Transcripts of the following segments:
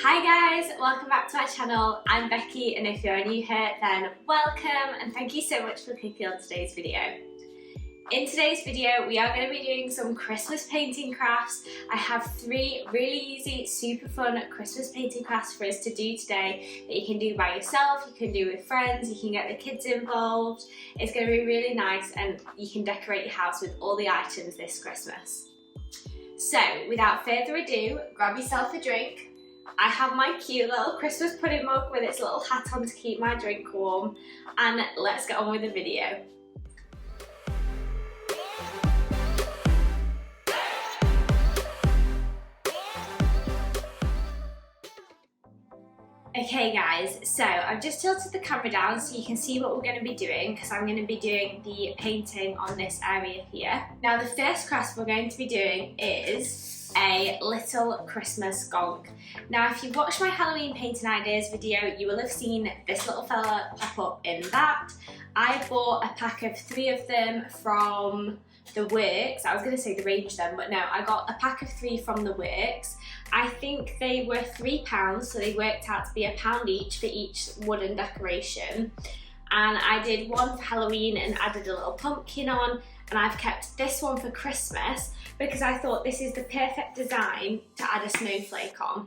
Hi guys, welcome back to my channel. I'm Becky, and if you're new here then welcome and thank you so much for clicking on today's video. In today's video we are going to be doing some Christmas painting crafts. I have 3 really easy, super fun Christmas painting crafts for us to do today that you can do by yourself, you can do with friends, you can get the kids involved. It's going to be really nice and you can decorate your house with all the items this Christmas. So without further ado, grab yourself a drink. I have my cute little Christmas pudding mug with its little hat on to keep my drink warm, and let's get on with the video. Okay guys, so I've just tilted the camera down so you can see what we're going to be doing, because I'm going to be doing the painting on this area here. Now the first craft we're going to be doing is a little Christmas gonk. Now if you've watched my Halloween painting ideas video, you will have seen this little fella pop up in that. I bought a pack of 3 of them from the Works. I was going to say the range then, but no, I got a pack of 3 from the Works. I think they were £3, so they worked out to be £1 each for each wooden decoration. And I did one for Halloween and added a little pumpkin on, and I've kept this one for Christmas because I thought this is the perfect design to add a snowflake on.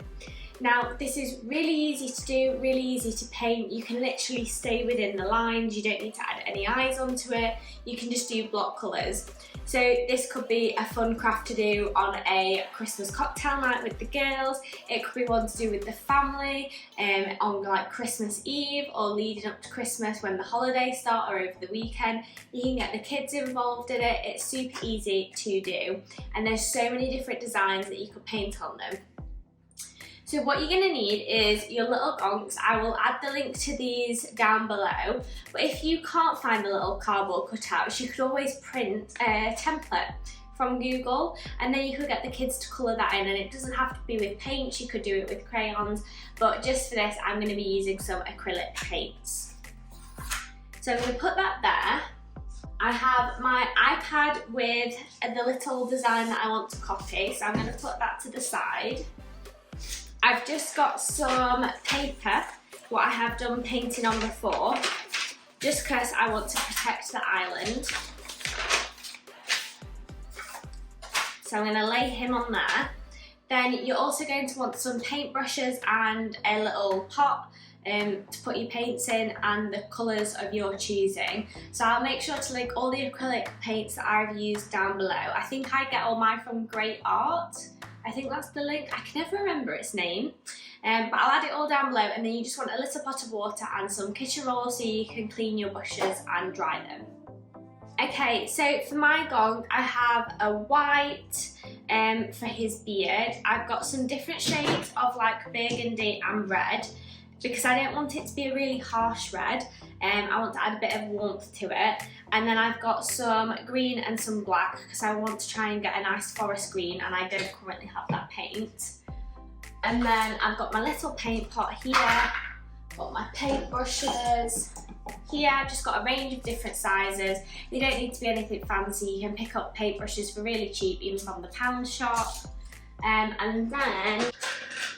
Now this is really easy to do, really easy to paint. You can literally stay within the lines, you don't need to add any eyes onto it, you can just do block colours. So this could be a fun craft to do on a Christmas cocktail night with the girls. It could be one to do with the family on like Christmas Eve or leading up to Christmas when the holidays start or over the weekend. You can get the kids involved in it. It's super easy to do, and there's so many different designs that you could paint on them. So what you're going to need is your little gonks. I will add the link to these down below, but if you can't find the little cardboard cutouts, you could always print a template from Google, and then you could get the kids to colour that in, and it doesn't have to be with paints, you could do it with crayons, but just for this I'm going to be using some acrylic paints. So I'm going to put that there. I have my iPad with the little design that I want to copy, so I'm going to put that to the side. I've just got some paper, what I have done painting on before, just because I want to protect the island. So I'm going to lay him on there. Then you're also going to want some paintbrushes and a little pot to put your paints in and the colours of your choosing. So I'll make sure to link all the acrylic paints that I've used down below. I think I get all mine from Great Art. I think that's the link. I can never remember its name, but I'll add it all down below, and then you just want a little pot of water and some kitchen roll so you can clean your brushes and dry them. Okay, so for my gonk I have a white for his beard. I've got some different shades of like burgundy and red because I don't want it to be a really harsh red. I want to add a bit of warmth to it. And then I've got some green and some black because I want to try and get a nice forest green, and I don't currently have that paint. And then I've got my little paint pot here, got my paint brushes. Here I've just got a range of different sizes. They don't need to be anything fancy. You can pick up paintbrushes for really cheap, even from the pound shop. And then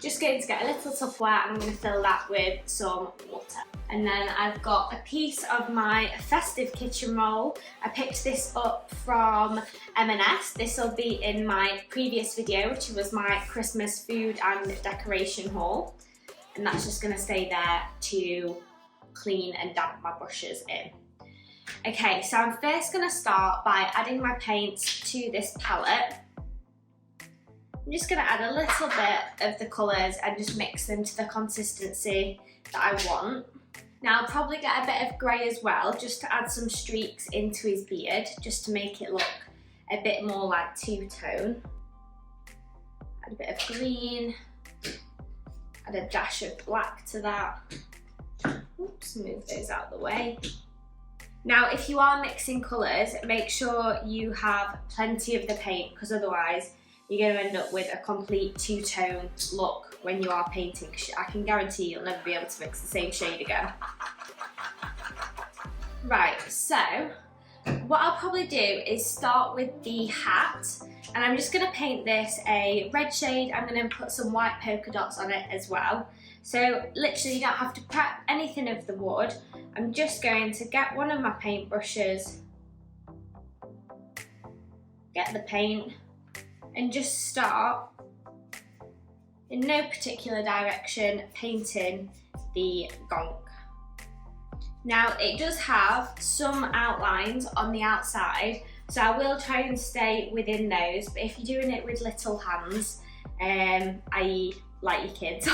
just going to get a little Tupperware, and I'm going to fill that with some water. And then I've got a piece of my festive kitchen roll. I picked this up from M&S. This will be in my previous video, which was my Christmas food and decoration haul. And that's just going to stay there to clean and damp my brushes in. Okay, so I'm first going to start by adding my paints to this palette. I'm just going to add a little bit of the colours and just mix them to the consistency that I want. Now I'll probably get a bit of grey as well, just to add some streaks into his beard, just to make it look a bit more like two-tone. Add a bit of green, add a dash of black to that. Oops, move those out of the way. Now if you are mixing colours, make sure you have plenty of the paint, because otherwise you're going to end up with a complete two-tone look when you are painting. I can guarantee you'll never be able to mix the same shade again. Right, so what I'll probably do is start with the hat. and I'm just going to paint this a red shade. I'm going to put some white polka dots on it as well. So literally you don't have to prep anything of the wood. I'm just going to get one of my paintbrushes, get the paint, and just start in no particular direction painting the gonk. Now it does have some outlines on the outside, so I will try and stay within those, but if you're doing it with little hands, i.e. like your kids,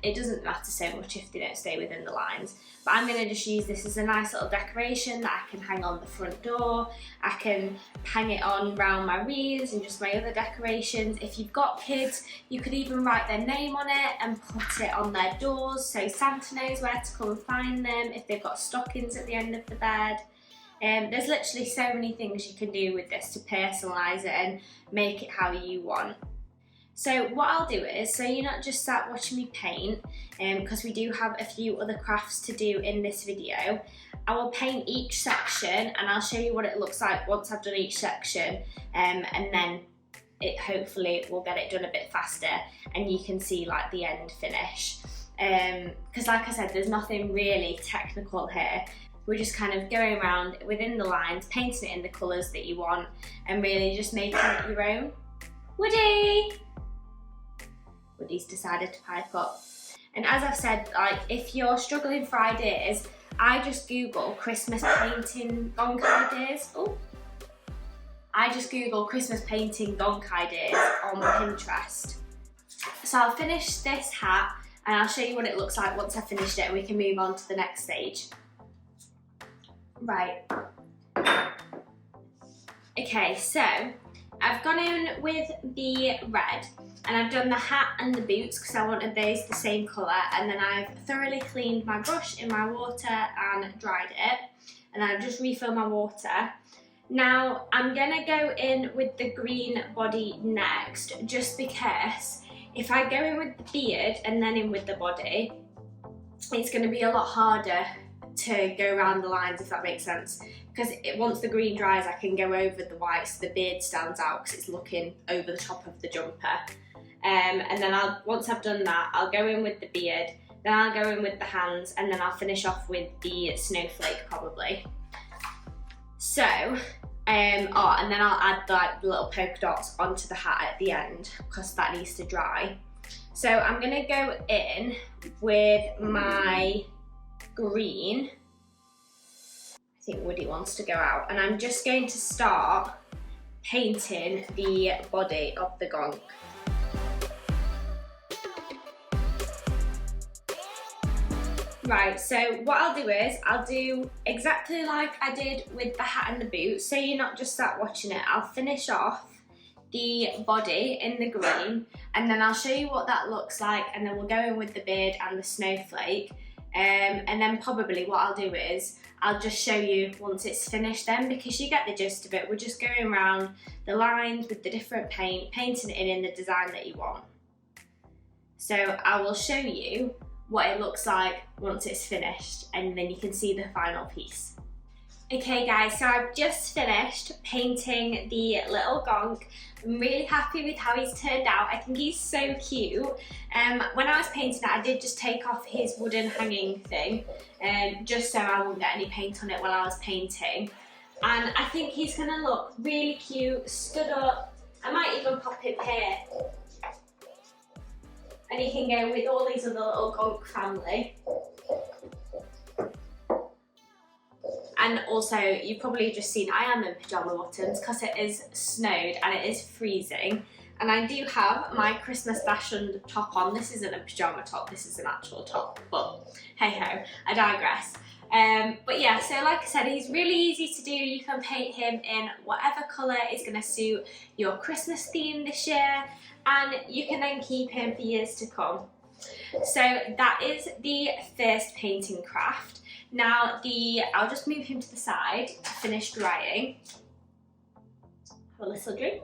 it doesn't matter so much if they don't stay within the lines. But I'm going to just use this as a nice little decoration that I can hang on the front door. I can hang it on around my wreaths and just my other decorations. If you've got kids, you could even write their name on it and put it on their doors so Santa knows where to come and find them if they've got stockings at the end of the bed. There's literally so many things you can do with this to personalise it and make it how you want. So what I'll do is, so you're not just sat watching me paint, because we do have a few other crafts to do in this video, I will paint each section and I'll show you what it looks like once I've done each section, and then it hopefully will get it done a bit faster and you can see like the end finish. Because like I said, there's nothing really technical here. We're just kind of going around within the lines, painting it in the colours that you want and really just making it your own. Woody! Woody's decided to pipe up. And as I've said, like if you're struggling for ideas, I just Google Christmas painting gonk ideas. Oh, I just Google Christmas painting gonk ideas on Pinterest. So I'll finish this hat and I'll show you what it looks like once I've finished it and we can move on to the next stage. Right. Okay, so I've gone in with the red and I've done the hat and the boots because I wanted those the same colour, and then I've thoroughly cleaned my brush in my water and dried it, and I've just refilled my water. Now I'm going to go in with the green body next, just because if I go in with the beard and then in with the body, it's going to be a lot harder to go around the lines, if that makes sense, because once the green dries I can go over the white so the beard stands out because it's looking over the top of the jumper, and then once I've done that I'll go in with the beard, then I'll go in with the hands, and then I'll finish off with the snowflake probably. So and then I'll add like the little polka dots onto the hat at the end because that needs to dry. So I'm going to go in with my green. I think Woody wants to go out, and I'm just going to start painting the body of the gonk. Right, so what I'll do is I'll do exactly like I did with the hat and the boots, so you're not just sat watching it. I'll finish off the body in the green and then I'll show you what that looks like, and then we'll go in with the beard and the snowflake. And then probably what I'll do is I'll just show you once it's finished then, because you get the gist of it. We're just going around the lines with the different paint, painting it in the design that you want. So I will show you what it looks like once it's finished, and then you can see the final piece. Okay guys, so I've just finished painting the little gonk. I'm really happy with how he's turned out. I think he's so cute. When I was painting it, I did just take off his wooden hanging thing, just so I wouldn't get any paint on it while I was painting. And I think he's gonna look really cute, stood up. I might even pop him here. And he can go with all these other little gonk family. And also, you've probably just seen I am in pyjama bottoms because it is snowed and it is freezing. And I do have my Christmas fashioned top on. This isn't a pyjama top, this is an actual top. But hey ho, I digress. But yeah, so like I said, he's really easy to do. You can paint him in whatever colour is going to suit your Christmas theme this year, and you can then keep him for years to come. So that is the first painting craft. Now I'll just move him to the side to finish drying. Have a little drink.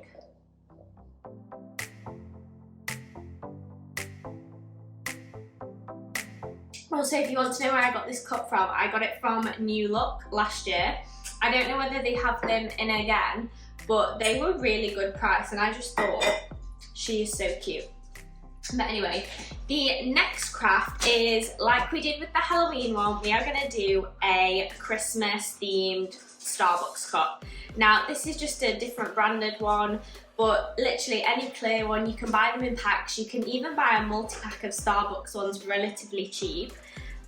Also, if you want to know where I got this cup from, I got it from New Look last year. I don't know whether they have them in again, but they were really good price and I just thought she is so cute. But anyway, the next craft is like we did with the Halloween one. We are going to do a Christmas themed Starbucks cup. Now this is just a different branded one, but literally any clear one, you can buy them in packs. You can even buy a multi-pack of Starbucks ones relatively cheap.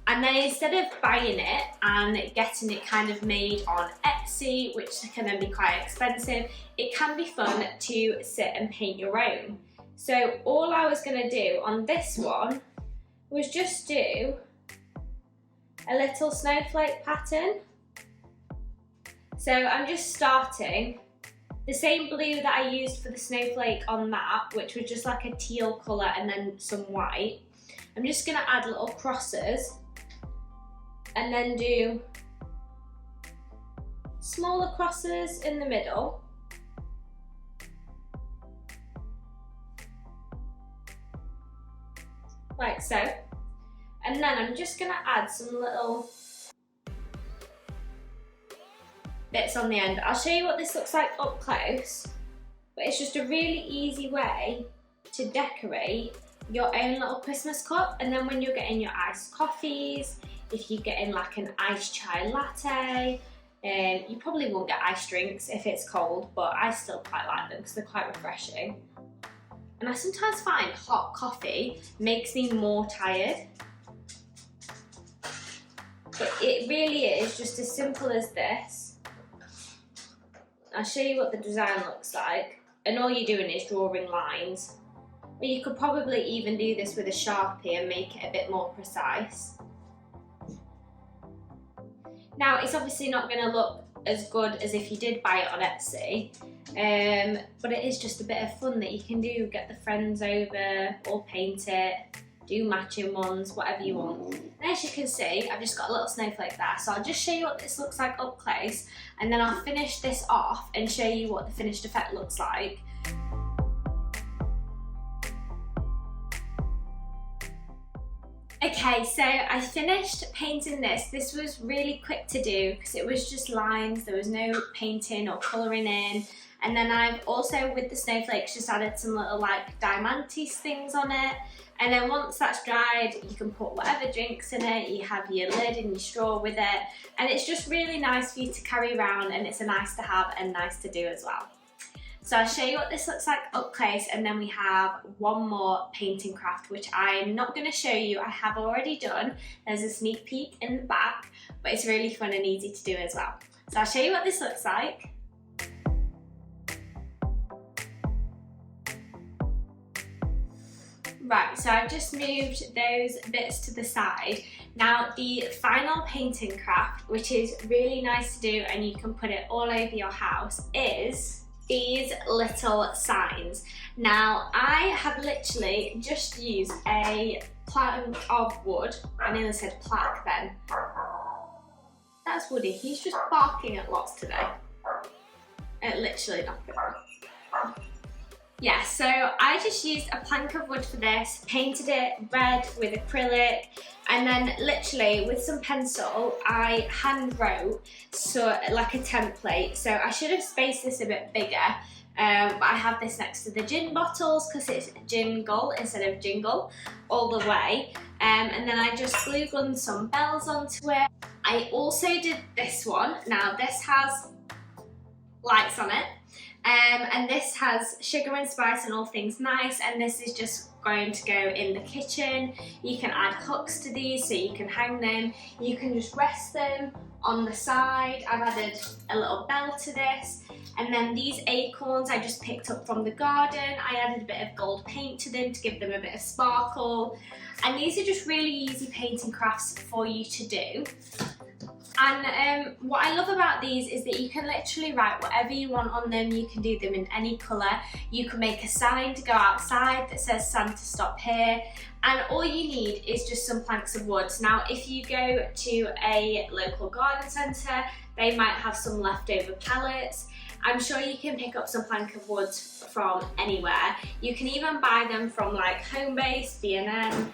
And then instead of buying it and getting it kind of made on Etsy, which can then be quite expensive, it can be fun to sit and paint your own. So all I was going to do on this one was just do a little snowflake pattern. So I'm just starting the same blue that I used for the snowflake on that, which was just like a teal colour and then some white. I'm just going to add little crosses and then do smaller crosses in the middle. Like so. And then I'm just going to add some little bits on the end. I'll show you what this looks like up close, but it's just a really easy way to decorate your own little Christmas cup. And then when you're getting your iced coffees, if you're getting like an iced chai latte, you probably won't get iced drinks if it's cold, but I still quite like them because they're quite refreshing. And I sometimes find hot coffee makes me more tired. But it really is just as simple as this. I'll show you what the design looks like. And all you're doing is drawing lines. But you could probably even do this with a Sharpie and make it a bit more precise. Now, it's obviously not going to look as good as if you did buy it on Etsy, but it is just a bit of fun that you can do. Get the friends over, or paint it, do matching ones, whatever you want. And as you can see, I've just got a little snowflake there, so I'll just show you what this looks like up close, and then I'll finish this off and show you what the finished effect looks like. Okay, so I finished painting this. This was really quick to do because it was just lines. There was no painting or colouring in. And then I've also, with the snowflakes, just added some little like diamantes things on it. And then once that's dried, you can put whatever drinks in it. You have your lid and your straw with it. And it's just really nice for you to carry around, and it's a nice to have and nice to do as well. So I'll show you what this looks like up close, and then we have one more painting craft, which I'm not going to show you. I have already done. There's a sneak peek in the back, but it's really fun and easy to do as well. So I'll show you what this looks like. Right, so I've just moved those bits to the side. Now the final painting craft, which is really nice to do and you can put it all over your house, is these little signs. Now I have literally just used a plank of wood. I nearly said plaque then. That's Woody, he's just barking at lots today. Literally nothing. Yeah, so I just used a plank of wood for this, painted it red with acrylic, and then literally with some pencil I hand wrote like a template. So I should have spaced this a bit bigger, but I have this next to the gin bottles because it's jingle instead of jingle all the way. And then I just glue gunned some bells onto it. I also did this one. Now this has lights on it. And this has sugar and spice and all things nice, and this is just going to go in the kitchen. You can add hooks to these so you can hang them. You can just rest them on the side. I've added a little bell to this. And then these acorns I just picked up from the garden. I added a bit of gold paint to them to give them a bit of sparkle. And these are just really easy painting crafts for you to do. And what I love about these is that you can literally write whatever you want on them. You can do them in any colour. You can make a sign to go outside that says Santa stop here. And all you need is just some planks of wood. Now, if you go to a local garden centre, they might have some leftover pallets. I'm sure you can pick up some plank of wood from anywhere. You can even buy them from like Homebase, B&M,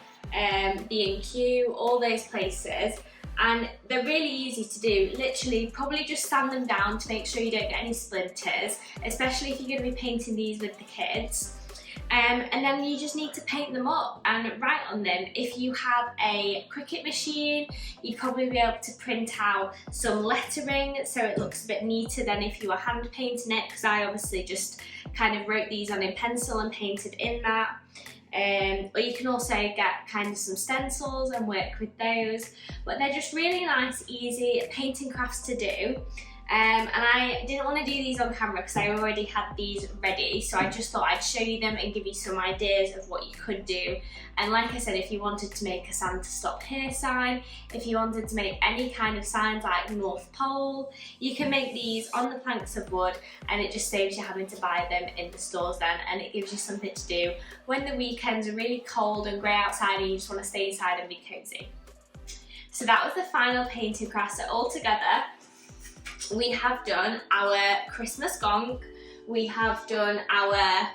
B&Q, all those places. and they're really easy to do. Literally probably just sand them down to make sure you don't get any splinters, especially if you're going to be painting these with the kids. And then you just need to paint them up and write on them. If you have a Cricut machine, you'd probably be able to print out some lettering so it looks a bit neater than if you were hand painting it, because I obviously just kind of wrote these on in pencil and painted in that. Or you can also get kind of some stencils and work with those, but they're just really nice, easy painting crafts to do. And I didn't want to do these on camera because I already had these ready, so I just thought I'd show you them and give you some ideas of what you could do. And like I said, if you wanted to make a Santa stop here sign, if you wanted to make any kind of signs like North Pole, you can make these on the planks of wood, and it just saves you having to buy them in the stores then, and it gives you something to do when the weekends are really cold and grey outside and you just want to stay inside and be cozy. So that was the final painting craft. So all together, we have done our Christmas gonk, we have done our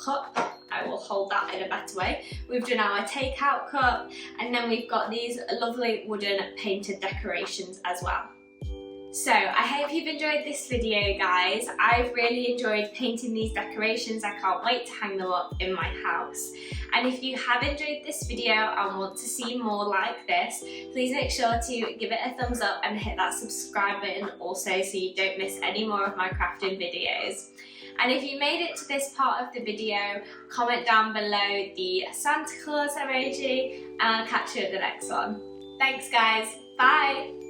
cup, I will hold that in a better way, we've done our takeout cup, and then we've got these lovely wooden painted decorations as well. So I hope you've enjoyed this video, guys. I've really enjoyed painting these decorations. I can't wait to hang them up in my house. And if you have enjoyed this video and want to see more like this, please make sure to give it a thumbs up and hit that subscribe button also, so you don't miss any more of my crafting videos. And if you made it to this part of the video, comment down below the Santa Claus emoji, and I'll catch you at the next one. Thanks, guys. Bye.